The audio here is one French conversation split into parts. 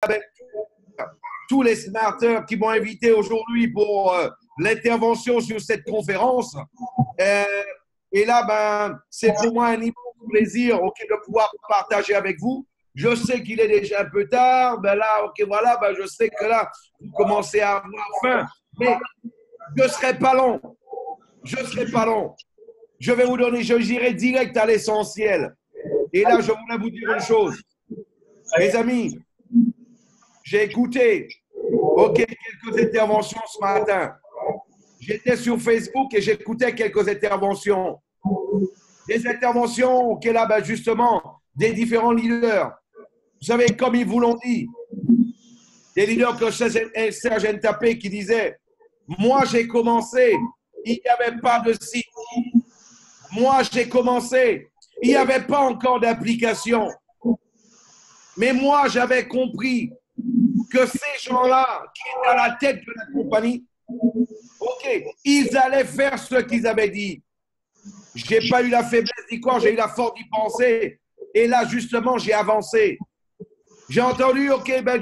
avec tous les smarters qui m'ont invité aujourd'hui pour l'intervention sur cette conférence. Et là, c'est pour moi un immense plaisir de pouvoir partager avec vous. Je sais qu'il est déjà un peu tard. Voilà, je sais que là, vous commencez à avoir faim. Mais je ne serai pas long. Je ne serai pas long. Je vais vous donner, j'irai direct à l'essentiel. Et là, je voulais vous dire une chose. Mes amis, j'ai écouté quelques interventions ce matin. J'étais sur Facebook et j'écoutais quelques interventions. Des interventions, justement, des différents leaders. Vous savez, comme ils vous l'ont dit, des leaders que Serge Ntapé qui disait « Moi, j'ai commencé, il n'y avait pas de site. Moi, j'ai commencé, il n'y avait pas encore d'application. Mais moi, j'avais compris que ces gens-là qui étaient à la tête de la compagnie, ils allaient faire ce qu'ils avaient dit. Je n'ai pas eu la faiblesse d'y croire, j'ai eu la force d'y penser. Et là, justement, j'ai avancé. J'ai entendu,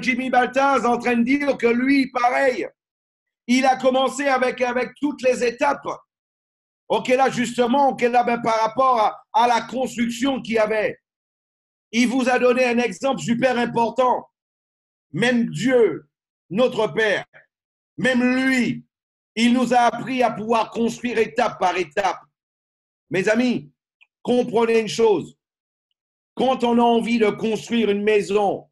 Jimmy Baltaz en train de dire que lui, pareil, il a commencé avec toutes les étapes. Là, justement, par rapport à la construction qu'il y avait. Il vous a donné un exemple super important. Même Dieu, notre Père, même lui, il nous a appris à pouvoir construire étape par étape. Mes amis, comprenez une chose. Quand on a envie de construire une maison,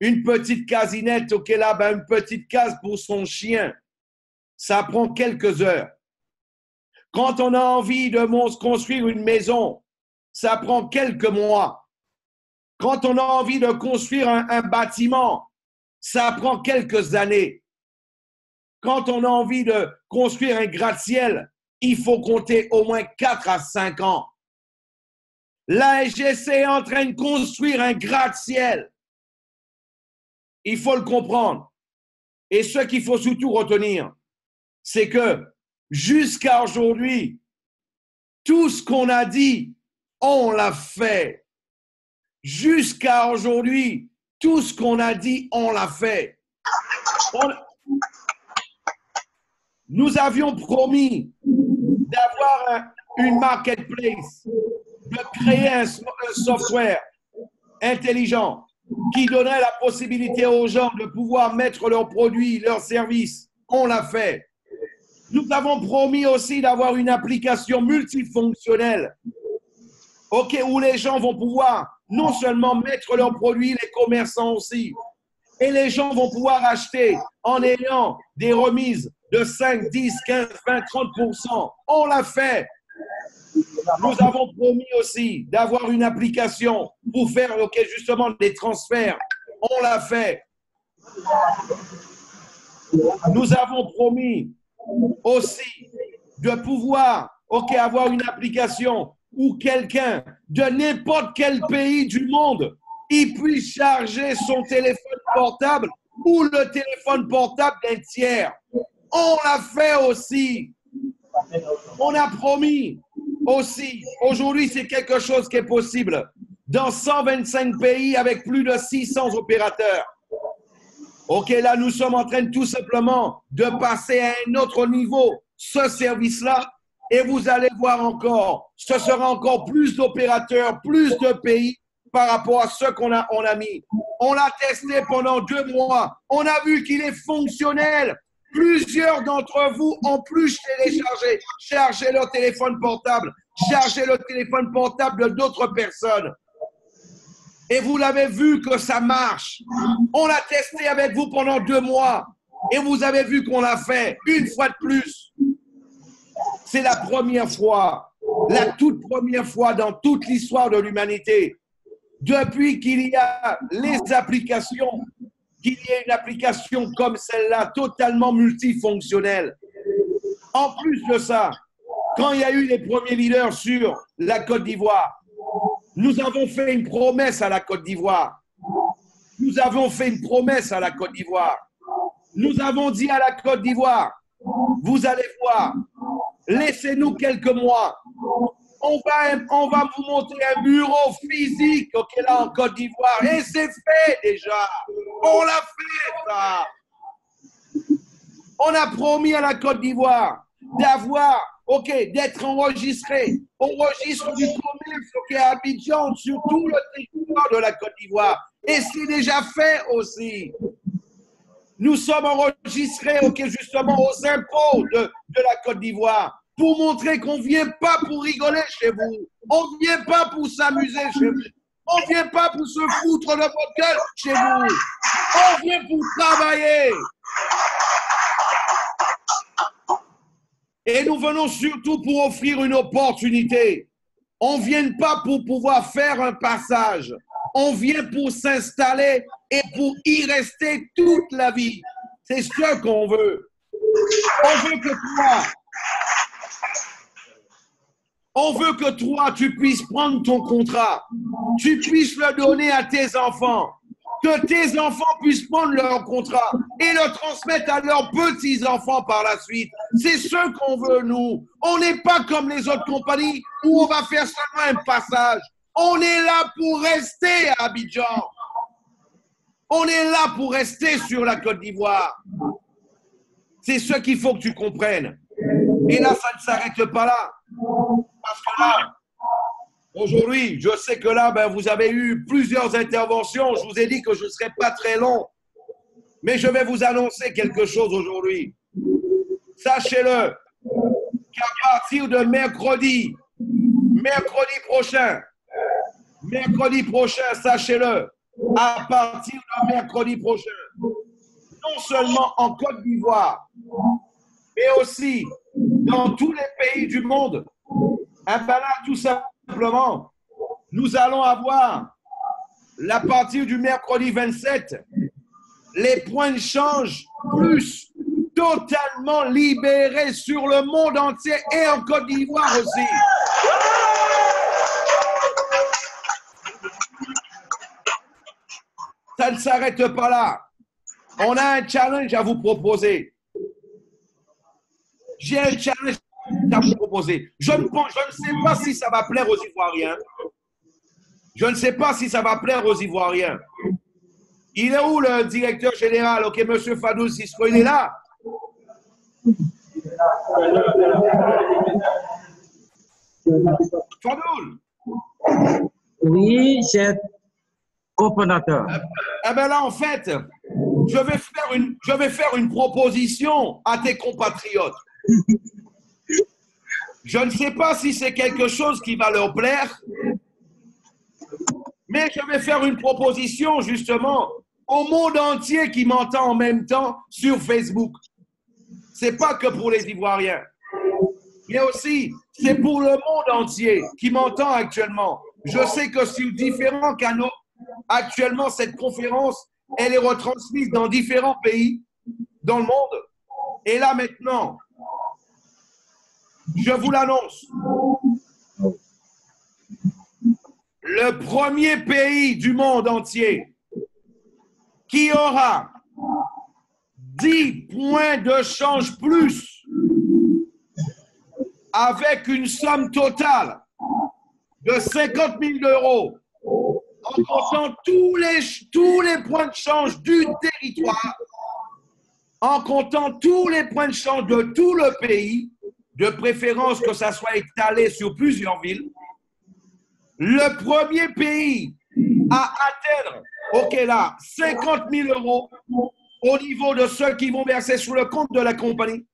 une petite casinette, une petite case pour son chien, ça prend quelques heures. Quand on a envie de construire une maison, ça prend quelques mois. Quand on a envie de construire un bâtiment, ça prend quelques années. Quand on a envie de construire un gratte-ciel, il faut compter au moins 4 à 5 ans. La SGC est en train de construire un gratte-ciel. Il faut le comprendre. Et ce qu'il faut surtout retenir, c'est que jusqu'à aujourd'hui, tout ce qu'on a dit, on l'a fait. Jusqu'à aujourd'hui, tout ce qu'on a dit, on l'a fait. Nous avions promis d'avoir une marketplace, de créer un software intelligent qui donnerait la possibilité aux gens de pouvoir mettre leurs produits, leurs services. On l'a fait. Nous avons promis aussi d'avoir une application multifonctionnelle, où les gens vont pouvoir non seulement mettre leurs produits, les commerçants aussi, et les gens vont pouvoir acheter en ayant des remises de 5, 10, 15, 20, 30%. On l'a fait. Nous avons promis aussi d'avoir une application pour faire justement des transferts. On l'a fait. Nous avons promis aussi de pouvoir avoir une application où quelqu'un de n'importe quel pays du monde il puisse charger son téléphone portable ou le téléphone portable d'un tiers. On l'a fait aussi. On a promis aussi. Aujourd'hui, c'est quelque chose qui est possible. Dans 125 pays avec plus de 600 opérateurs. Là, nous sommes en train tout simplement de passer à un autre niveau ce service-là. Et vous allez voir encore, ce sera encore plus d'opérateurs, plus de pays par rapport à ce qu'on a mis. On l'a testé pendant 2 mois. On a vu qu'il est fonctionnel. Plusieurs d'entre vous ont plus téléchargé, chargé leur téléphone portable, chargé le téléphone portable d'autres personnes. Et vous l'avez vu que ça marche. On l'a testé avec vous pendant 2 mois. Et vous avez vu qu'on l'a fait une fois de plus. C'est la première fois, la toute première fois dans toute l'histoire de l'humanité, depuis qu'il y a les applications, qu'il y ait une application comme celle-là, totalement multifonctionnelle. En plus de ça, quand il y a eu les premiers leaders sur la Côte d'Ivoire, nous avons fait une promesse à la Côte d'Ivoire. Nous avons fait une promesse à la Côte d'Ivoire. Nous avons dit à la Côte d'Ivoire, vous allez voir, laissez-nous quelques mois. On va vous monter un bureau physique là en Côte d'Ivoire. Et c'est fait déjà. On l'a fait, ça. On a promis à la Côte d'Ivoire d'avoir, d'être enregistré. On registre du commerce, à Abidjan, sur tout le territoire de la Côte d'Ivoire. Et c'est déjà fait aussi. Nous sommes enregistrés, justement, aux impôts de la Côte d'Ivoire pour montrer qu'on ne vient pas pour rigoler chez vous. On ne vient pas pour s'amuser chez vous. On ne vient pas pour se foutre de votre gueule chez vous. On vient pour travailler. Et nous venons surtout pour offrir une opportunité. On ne vient pas pour pouvoir faire un passage. On vient pour s'installer et pour y rester toute la vie. C'est ce qu'on veut. On veut que toi, tu puisses prendre ton contrat. Tu puisses le donner à tes enfants. Que tes enfants puissent prendre leur contrat et le transmettre à leurs petits-enfants par la suite. C'est ce qu'on veut, nous. On n'est pas comme les autres compagnies où on va faire seulement un passage. On est là pour rester à Abidjan. On est là pour rester sur la Côte d'Ivoire. C'est ce qu'il faut que tu comprennes. Et là, ça ne s'arrête pas là. Parce que là, aujourd'hui, je sais que là, vous avez eu plusieurs interventions. Je vous ai dit que je ne serais pas très long. Mais je vais vous annoncer quelque chose aujourd'hui. Sachez-le, qu'à partir de mercredi prochain, sachez-le, à partir de mercredi prochain, non seulement en Côte d'Ivoire, mais aussi dans tous les pays du monde, là, tout simplement, nous allons avoir, à partir du mercredi 27, les points de change plus totalement libérés sur le monde entier et en Côte d'Ivoire aussi. Ça ne s'arrête pas là. On a un challenge à vous proposer. J'ai un challenge à vous proposer. Je ne sais pas si ça va plaire aux Ivoiriens. Je ne sais pas si ça va plaire aux Ivoiriens. Il est où le directeur général? Monsieur Fadoul Sisco, il est là. Fadoul. Oui, j'ai coordonnateur. Là, en fait, je vais faire une proposition à tes compatriotes. Je ne sais pas si c'est quelque chose qui va leur plaire, mais je vais faire une proposition justement au monde entier qui m'entend en même temps sur Facebook. C'est pas que pour les Ivoiriens, mais aussi c'est pour le monde entier qui m'entend actuellement. Je sais que sur différents canaux, actuellement, cette conférence, elle est retransmise dans différents pays dans le monde. Et là, maintenant, je vous l'annonce. Le premier pays du monde entier qui aura 10 points de change plus avec une somme totale de 50 000 € en comptant tous les points de change du territoire, en comptant tous les points de change de tout le pays, de préférence que ça soit étalé sur plusieurs villes, le premier pays à atteindre, 50 000 € au niveau de ceux qui vont verser sur le compte de la compagnie,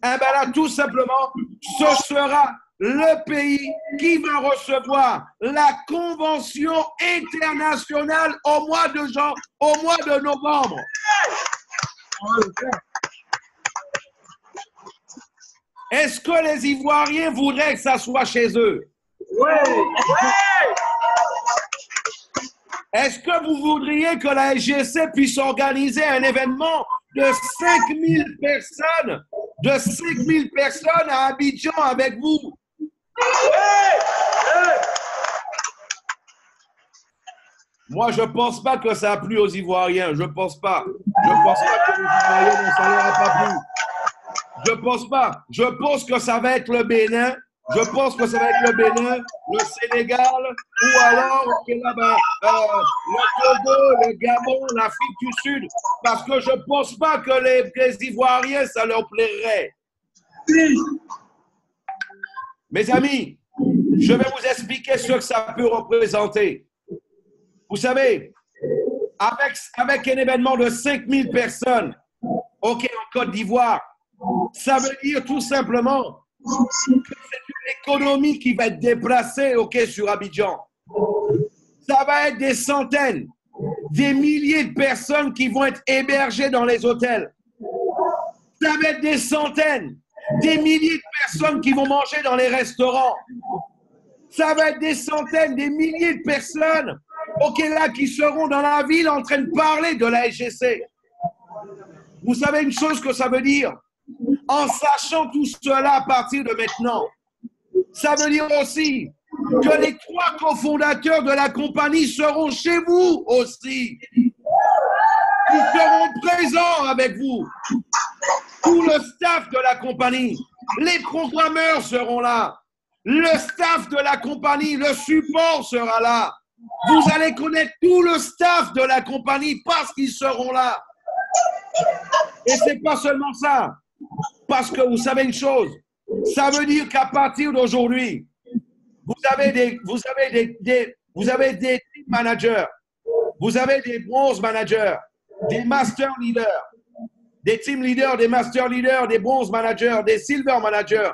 là, tout simplement, ce sera le pays qui va recevoir la convention internationale au mois de novembre. Est-ce que les Ivoiriens voudraient que ça soit chez eux? Oui. Est-ce que vous voudriez que la SGC puisse organiser un événement de 5000 personnes à Abidjan avec vous? Moi, je ne pense pas que ça a plu aux Ivoiriens. Je ne pense pas. Je ne pense pas que les Ivoiriens, ça leur a pas plu. Je ne pense pas. Je pense que ça va être le Bénin Je pense que ça va être le Bénin, le Sénégal, ou alors le Togo, le Gabon, l'Afrique du Sud. Parce que je ne pense pas que les Ivoiriens, ça leur plairait. Mes amis, je vais vous expliquer ce que ça peut représenter. Vous savez, avec un événement de 5000 personnes, en Côte d'Ivoire, ça veut dire tout simplement que c'est une économie qui va être déplacée, sur Abidjan. Ça va être des centaines, des milliers de personnes qui vont être hébergées dans les hôtels. Ça va être des centaines, des milliers de personnes qui vont manger dans les restaurants. Ça va être des centaines, des milliers de personnes, qui seront dans la ville en train de parler de la SGC. Vous savez une chose que ça veut dire? En sachant tout cela à partir de maintenant, ça veut dire aussi que les 3 cofondateurs de la compagnie seront chez vous aussi. Ils seront présents avec vous. Tout le staff de la compagnie, les programmeurs seront là. Le staff de la compagnie, le support sera là. Vous allez connaître tout le staff de la compagnie parce qu'ils seront là. Et ce n'est pas seulement ça. Parce que vous savez une chose, ça veut dire qu'à partir d'aujourd'hui, vous avez des team managers, vous avez des bronze managers, des master leaders, des team leaders, des master leaders, des bronze managers, des silver managers.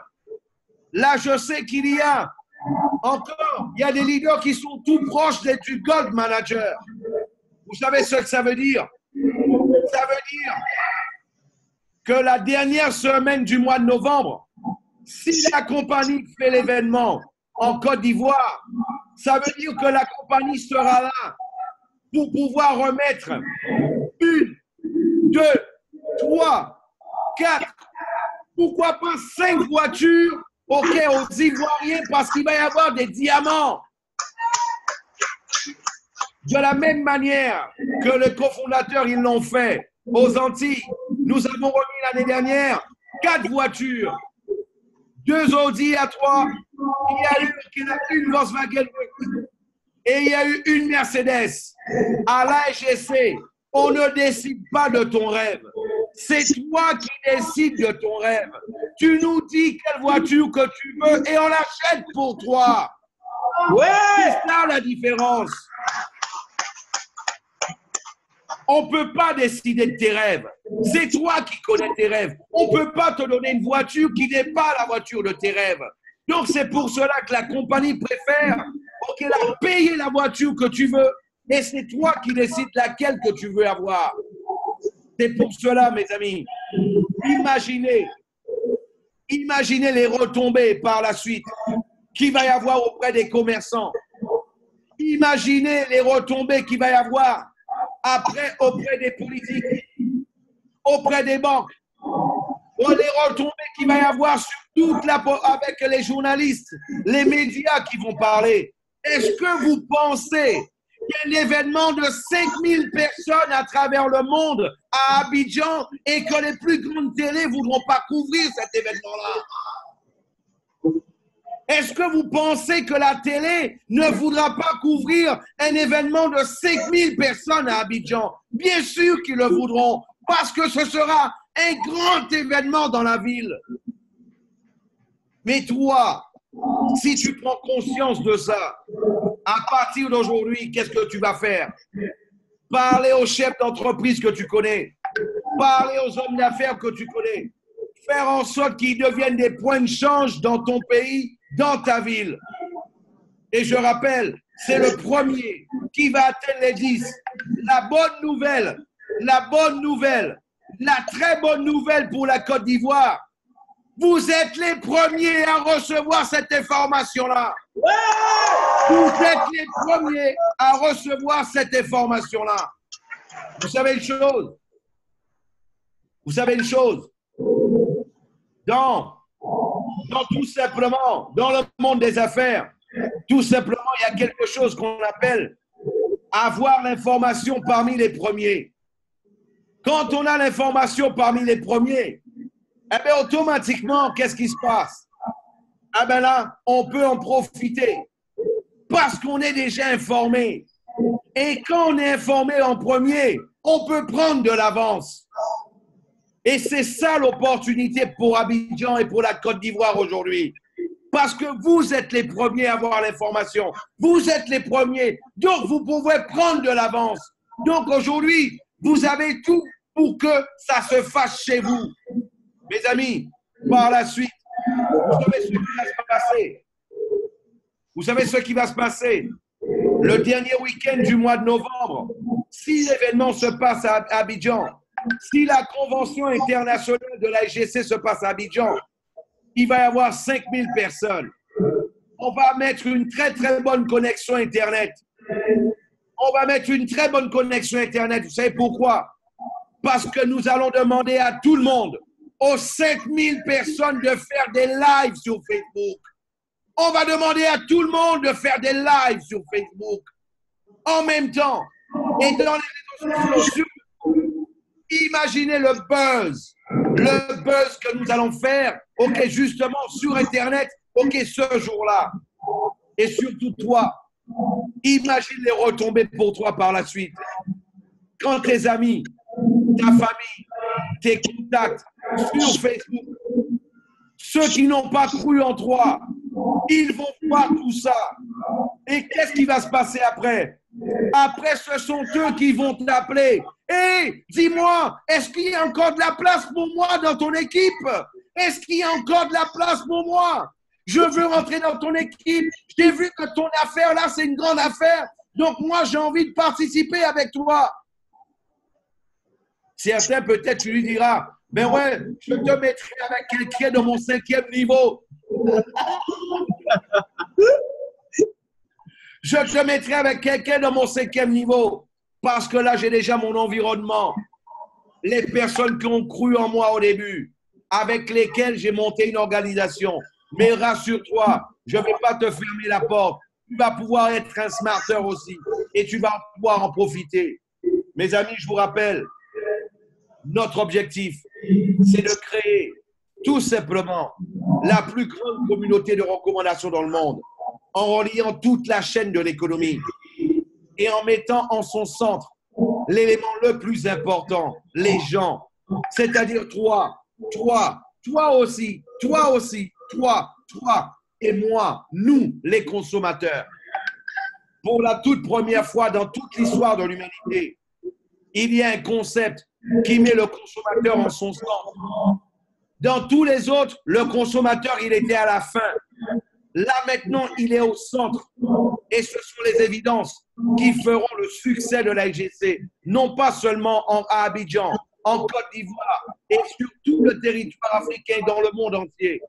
Là, je sais qu'il y a encore, il y a des leaders qui sont tout proches du gold manager. Vous savez ce que ça veut dire? Ça veut dire que la dernière semaine du mois de novembre, si la compagnie fait l'événement en Côte d'Ivoire, ça veut dire que la compagnie sera là pour pouvoir remettre 1, 2, 3, 4, pourquoi pas 5 voitures aux Ivoiriens parce qu'il va y avoir des diamants. De la même manière que les cofondateurs, ils l'ont fait aux Antilles, nous avons remis l'année dernière 4 voitures, 2 Audi A3, il y a eu une Volkswagen et il y a eu une Mercedes. À l'AGC, on ne décide pas de ton rêve. C'est toi qui décides de ton rêve. Tu nous dis quelle voiture que tu veux et on l'achète pour toi. Ouais, c'est ça la différence. On ne peut pas décider de tes rêves. C'est toi qui connais tes rêves. On ne peut pas te donner une voiture qui n'est pas la voiture de tes rêves. Donc, c'est pour cela que la compagnie préfère payer la voiture que tu veux et c'est toi qui décides laquelle que tu veux avoir. C'est pour cela, mes amis, imaginez les retombées par la suite qu'il va y avoir auprès des commerçants. Imaginez les retombées qu'il va y avoir après auprès des politiques, auprès des banques, les retombées qu'il va y avoir sur avec les journalistes, les médias qui vont parler. Est-ce que vous pensez qu'il y a un événement de 5000 personnes à travers le monde à Abidjan et que les plus grandes télés ne voudront pas couvrir cet événement-là? Est-ce que vous pensez que la télé ne voudra pas couvrir un événement de 5000 personnes à Abidjan? Bien sûr qu'ils le voudront, parce que ce sera un grand événement dans la ville. Mais toi, si tu prends conscience de ça, à partir d'aujourd'hui, qu'est-ce que tu vas faire? Parler aux chefs d'entreprise que tu connais, parler aux hommes d'affaires que tu connais, faire en sorte qu'ils deviennent des points de change dans ton pays, dans ta ville. Et je rappelle, c'est le premier qui va atteindre les 10. La bonne nouvelle, la très bonne nouvelle pour la Côte d'Ivoire, vous êtes les premiers à recevoir cette information-là. Vous êtes les premiers à recevoir cette information-là. Vous savez une chose? Tout simplement, dans le monde des affaires, tout simplement, il y a quelque chose qu'on appelle avoir l'information parmi les premiers. Quand on a l'information parmi les premiers, eh bien, automatiquement, qu'est-ce qui se passe? ah ben là, on peut en profiter parce qu'on est déjà informé. Et quand on est informé en premier, on peut prendre de l'avance. Et c'est ça l'opportunité pour Abidjan et pour la Côte d'Ivoire aujourd'hui. Parce que vous êtes les premiers à avoir l'information. Vous êtes les premiers. Donc, vous pouvez prendre de l'avance. Donc, aujourd'hui, vous avez tout pour que ça se fasse chez vous. Mes amis, par la suite, vous savez ce qui va se passer. Vous savez ce qui va se passer. Le dernier week-end du mois de novembre, si l'événement se passe à Abidjan, si la convention internationale de la SGC se passe à Abidjan, il va y avoir 5000 personnes. On va mettre une très, très bonne connexion Internet. On va mettre une très bonne connexion Internet. Vous savez pourquoi? Parce que nous allons demander à tout le monde, aux 5000 personnes, de faire des lives sur Facebook. On va demander à tout le monde de faire des lives sur Facebook. En même temps, et dans les réseaux sociaux, imaginez le buzz que nous allons faire, ok, justement sur Internet, ok, ce jour-là. Et surtout toi, imagine les retombées pour toi par la suite. Quand tes amis, ta famille, tes contacts sur Facebook, ceux qui n'ont pas cru en toi, ils vont voir tout ça. Et qu'est-ce qui va se passer après? Après, ce sont eux qui vont t'appeler. Hé, dis-moi, est-ce qu'il y a encore de la place pour moi dans ton équipe? Est-ce qu'il y a encore de la place pour moi? Je veux rentrer dans ton équipe. J'ai vu que ton affaire, là, c'est une grande affaire. Donc, moi, j'ai envie de participer avec toi. Certains, peut-être, tu lui diras, ben ouais, je te mettrai avec quelqu'un de mon 5e niveau. Je te mettrai avec quelqu'un de mon 5e niveau. Parce que là, j'ai déjà mon environnement. Les personnes qui ont cru en moi au début, avec lesquelles j'ai monté une organisation. Mais rassure-toi, je ne vais pas te fermer la porte. Tu vas pouvoir être un smarter aussi. Et tu vas pouvoir en profiter. Mes amis, je vous rappelle, notre objectif, c'est de créer tout simplement la plus grande communauté de recommandations dans le monde, en reliant toute la chaîne de l'économie et en mettant en son centre l'élément le plus important, les gens, c'est-à-dire toi aussi, et moi, nous, les consommateurs. Pour la toute première fois dans toute l'histoire de l'humanité, il y a un concept qui met le consommateur en son centre. Dans tous les autres, le consommateur, il était à la fin. Là, maintenant, il est au centre. Et ce sont les évidences qui feront le succès de la SGC, non pas seulement à Abidjan, en Côte d'Ivoire et sur tout le territoire africain dans le monde entier.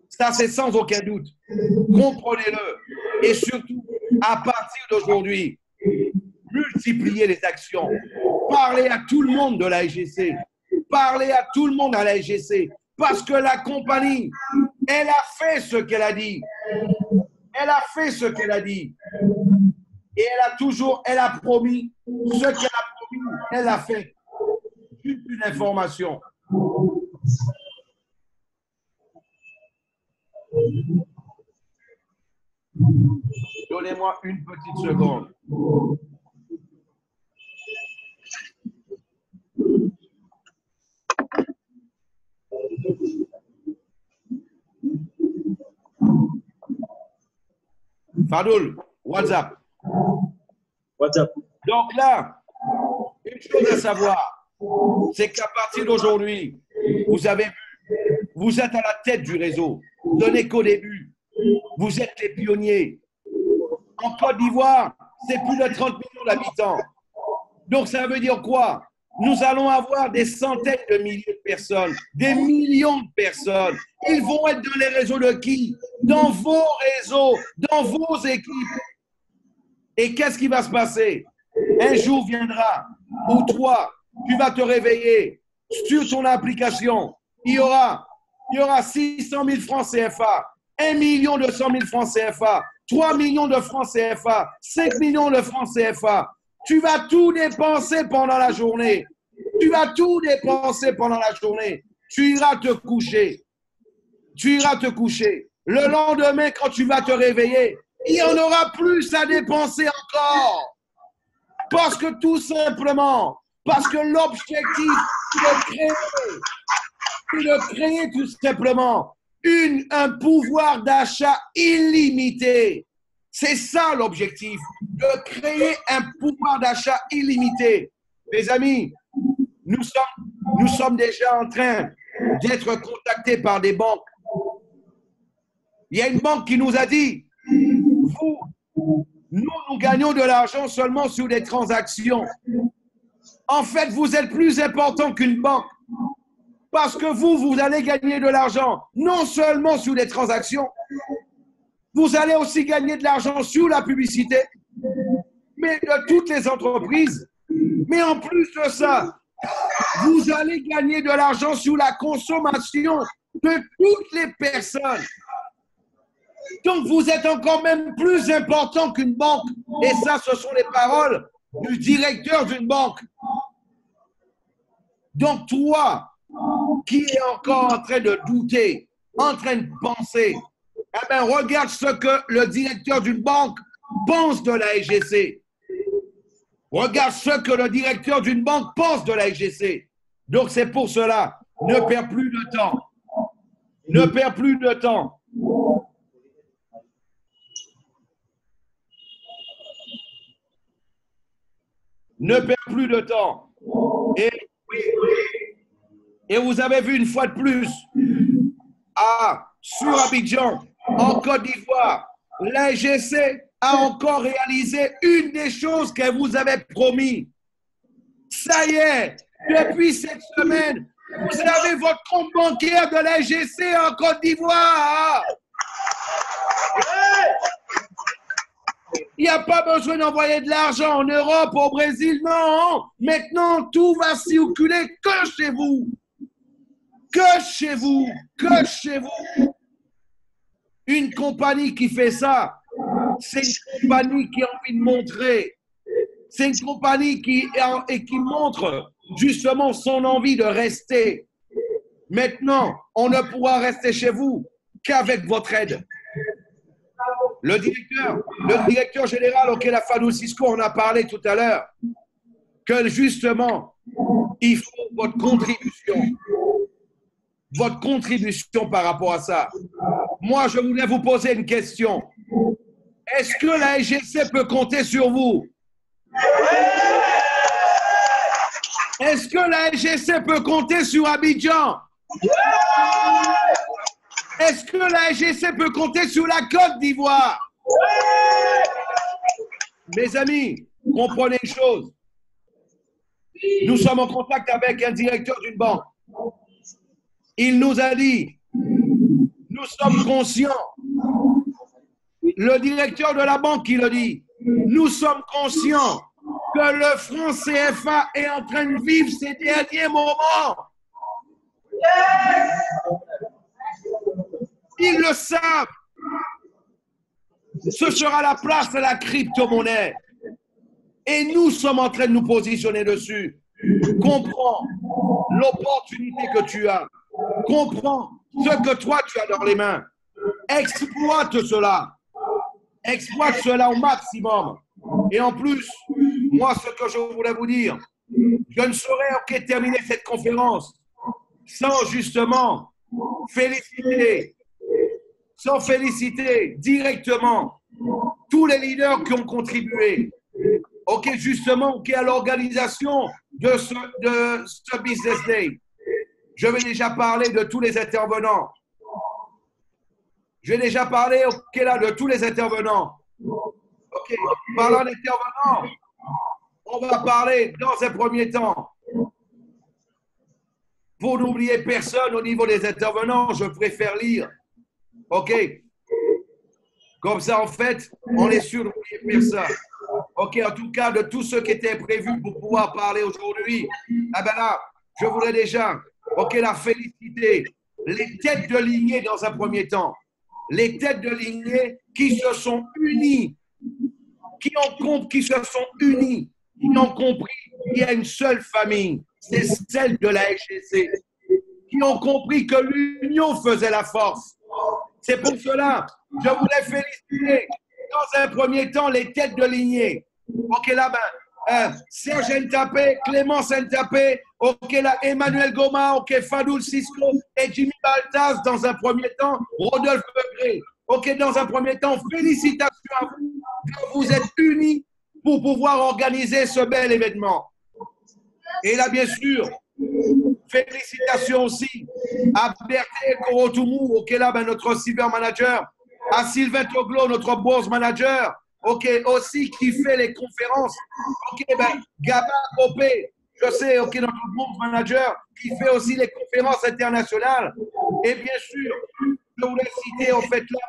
Ça, c'est sans aucun doute. Comprenez-le. Et surtout, à partir d'aujourd'hui, multipliez les actions. Parlez à tout le monde de la SGC. Parlez à tout le monde à la SGC. Parce que la compagnie, elle a fait ce qu'elle a dit. Elle a fait ce qu'elle a dit. Et elle a promis ce qu'elle a promis. Elle a fait. Juste une information. Donnez-moi une petite seconde. Fadoul, WhatsApp. WhatsApp. Donc là, une chose à savoir, c'est qu'à partir d'aujourd'hui, vous avez vu, vous êtes à la tête du réseau. Vous n'êtes qu'au début. Vous êtes les pionniers. En Côte d'Ivoire, c'est plus de 30 millions d'habitants. Donc ça veut dire quoi? Nous allons avoir des centaines de milliers de personnes, des millions de personnes. Ils vont être dans les réseaux de qui? Dans vos réseaux, dans vos équipes. Et qu'est-ce qui va se passer? Un jour viendra où toi, tu vas te réveiller sur ton application. Il y aura 600 000 francs CFA, 1 200 000 francs CFA, 3 millions de francs CFA, 5 millions de francs CFA. Tu vas tout dépenser pendant la journée. Tu vas tout dépenser pendant la journée. Tu iras te coucher. Tu iras te coucher. le lendemain, quand tu vas te réveiller, il y en aura plus à dépenser encore. Parce que tout simplement, parce que l'objectif, c'est de créer tout simplement un pouvoir d'achat illimité. C'est ça l'objectif, de créer un pouvoir d'achat illimité. Mes amis, nous sommes déjà en train d'être contactés par des banques. Il y a une banque qui nous a dit, nous gagnons de l'argent seulement sur des transactions. En fait, vous êtes plus important qu'une banque. Parce que vous allez gagner de l'argent non seulement sur les transactions, vous allez aussi gagner de l'argent sur la publicité, mais de toutes les entreprises. Mais en plus de ça, vous allez gagner de l'argent sur la consommation de toutes les personnes. Donc, vous êtes encore même plus important qu'une banque. Et ça, ce sont les paroles du directeur d'une banque. Donc, toi, qui est encore en train de douter, en train de penser, eh bien, regarde ce que le directeur d'une banque pense de la SGC. Regarde ce que le directeur d'une banque pense de la SGC. Donc, c'est pour cela, ne perds plus de temps. Ne perds plus de temps. Ne perds plus de temps. Et vous avez vu une fois de plus, sur Abidjan, en Côte d'Ivoire, l'AGC a encore réalisé une des choses qu'elle vous avait promis. Ça y est, depuis cette semaine, vous avez votre compte bancaire de l'AGC en Côte d'Ivoire. Il n'y a pas besoin d'envoyer de l'argent en Europe, au Brésil, non. Maintenant, tout va circuler que chez vous. Que chez vous. Que chez vous. Une compagnie qui fait ça, c'est une compagnie qui a envie de montrer. C'est une compagnie qui montre justement son envie de rester. Maintenant, on ne pourra rester chez vous qu'avec votre aide. Le directeur général auquel a Fadou Cisco en a parlé tout à l'heure, que justement, il faut votre contribution par rapport à ça. Moi, je voulais vous poser une question. Est-ce que la SGC peut compter sur vous? Est-ce que la SGC peut compter sur Abidjan? Est-ce que la SGC peut compter sur la Côte d'Ivoire? Mes amis, comprenez une chose. Nous sommes en contact avec un directeur d'une banque. Il nous a dit, nous sommes conscients. Le directeur de la banque qui le dit, nous sommes conscients que le franc CFA est en train de vivre ces derniers moments. Ils le savent. Ce sera la place de la crypto-monnaie. Et nous sommes en train de nous positionner dessus. Comprends l'opportunité que tu as. Comprends ce que toi tu as dans les mains. Exploite cela. Exploite cela au maximum. Et en plus, moi, ce que je voulais vous dire, je ne saurais terminer cette conférence sans justement féliciter directement tous les leaders qui ont contribué justement à l'organisation de ce Business Day. Je vais déjà parler de tous les intervenants. Je vais déjà parler de tous les intervenants. Parlant d'intervenants, on va parler dans un premier temps. Pour n'oublier personne au niveau des intervenants, je préfère lire. OK. Comme ça, en fait, on est sûr d'oublier personne. OK, en tout cas, de tous ceux qui étaient prévus pour pouvoir parler aujourd'hui, eh ben là, je voudrais déjà, la féliciter. Les têtes de lignée dans un premier temps. Les têtes de lignée qui se sont unies, qui ont compris qu'il y a une seule famille, c'est celle de la SGC, qui ont compris que l'union faisait la force. C'est pour cela, je voulais féliciter dans un premier temps les têtes de lignée. OK, là, Serge Ntapé, Clémence Ntapé, OK, là, Emmanuel Goma, OK, Fadoul Cisco et Jimmy Baltaz dans un premier temps, Rodolphe Begré. OK, dans un premier temps, félicitations à vous de vous être unis pour pouvoir organiser ce bel événement. Et là, bien sûr, félicitations aussi à Berthé Korotoumou, OK, là, notre cyber manager, à Sylvain Toglo, notre bourse manager, OK, aussi qui fait les conférences, OK, Gaba Kopé, je sais, OK, notre bourse manager, qui fait aussi les conférences internationales. Et bien sûr, je voulais citer, en fait, là,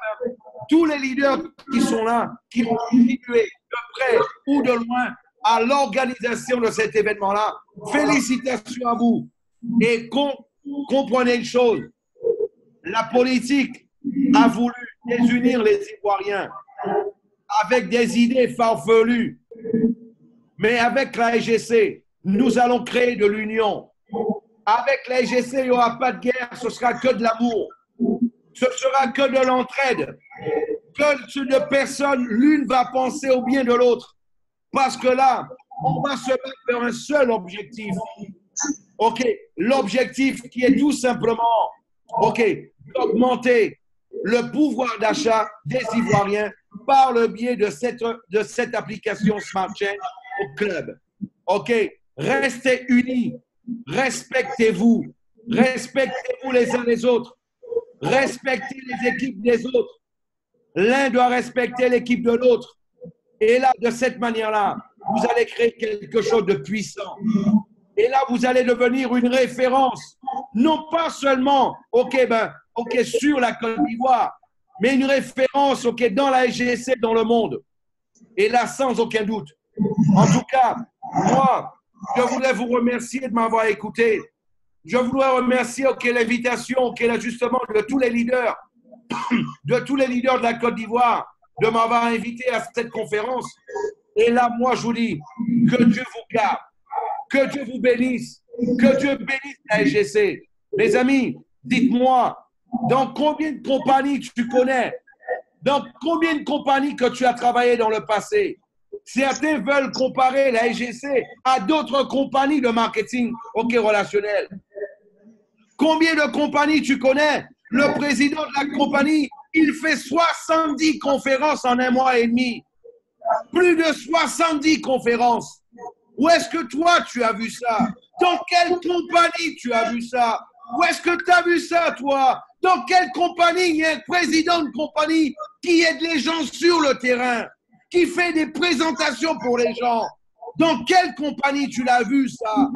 tous les leaders qui sont là, qui ont contribué de près ou de loin à l'organisation de cet événement-là. Félicitations à vous. Et comprenez une chose, la politique a voulu désunir les Ivoiriens avec des idées farfelues. Mais avec la SGC, nous allons créer de l'union. Avec la SGC, il n'y aura pas de guerre, ce sera que de l'amour. Ce sera que de l'entraide. Que de personnes, l'une va penser au bien de l'autre. Parce que là, on va se battre vers un seul objectif. OK, l'objectif qui est tout simplement, OK, d'augmenter le pouvoir d'achat des Ivoiriens par le biais de cette application Smart Chain au club. OK, restez unis, respectez-vous les uns les autres, respectez les équipes des autres. L'un doit respecter l'équipe de l'autre. Et là, de cette manière-là, vous allez créer quelque chose de puissant. Et là, vous allez devenir une référence, non pas seulement sur la Côte d'Ivoire, mais une référence dans la SGC, dans le monde. Et là, sans aucun doute. En tout cas, moi, je voulais vous remercier de m'avoir écouté. Je voulais remercier l'invitation justement de tous les leaders, de la Côte d'Ivoire, de m'avoir invité à cette conférence. Et là, moi, je vous dis que Dieu vous garde, que Dieu vous bénisse, que Dieu bénisse la SGC. Mes amis, dites-moi, dans combien de compagnies tu connais? Dans combien de compagnies que tu as travaillé dans le passé? Certains veulent comparer la SGC à d'autres compagnies de marketing relationnel. Combien de compagnies tu connais? Le président de la compagnie, il fait 70 conférences en un mois et demi. Plus de 70 conférences. Où est-ce que toi, tu as vu ça? Dans quelle compagnie tu as vu ça? Où est-ce que tu as vu ça, toi? Dans quelle compagnie il y a un président de compagnie qui aide les gens sur le terrain, qui fait des présentations pour les gens? Dans quelle compagnie tu l'as vu, ça?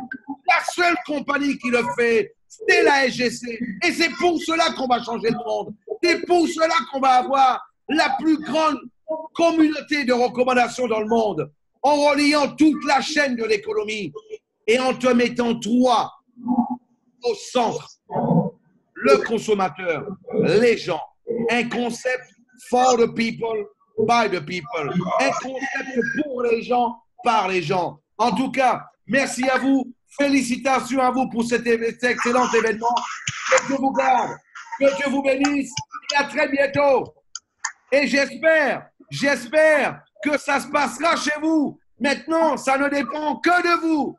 La seule compagnie qui le fait, c'est la SGC. Et c'est pour cela qu'on va changer le monde. C'est pour cela qu'on va avoir la plus grande communauté de recommandations dans le monde, en reliant toute la chaîne de l'économie et en te mettant toi au centre. Le consommateur, les gens, un concept for the people, by the people, un concept pour les gens, par les gens. En tout cas, merci à vous, félicitations à vous pour cet excellent événement. Que Dieu vous garde, que Dieu vous bénisse et à très bientôt. Et j'espère que ça se passera chez vous. Maintenant, ça ne dépend que de vous.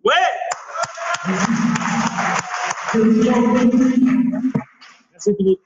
Ouais. Merci Philippe.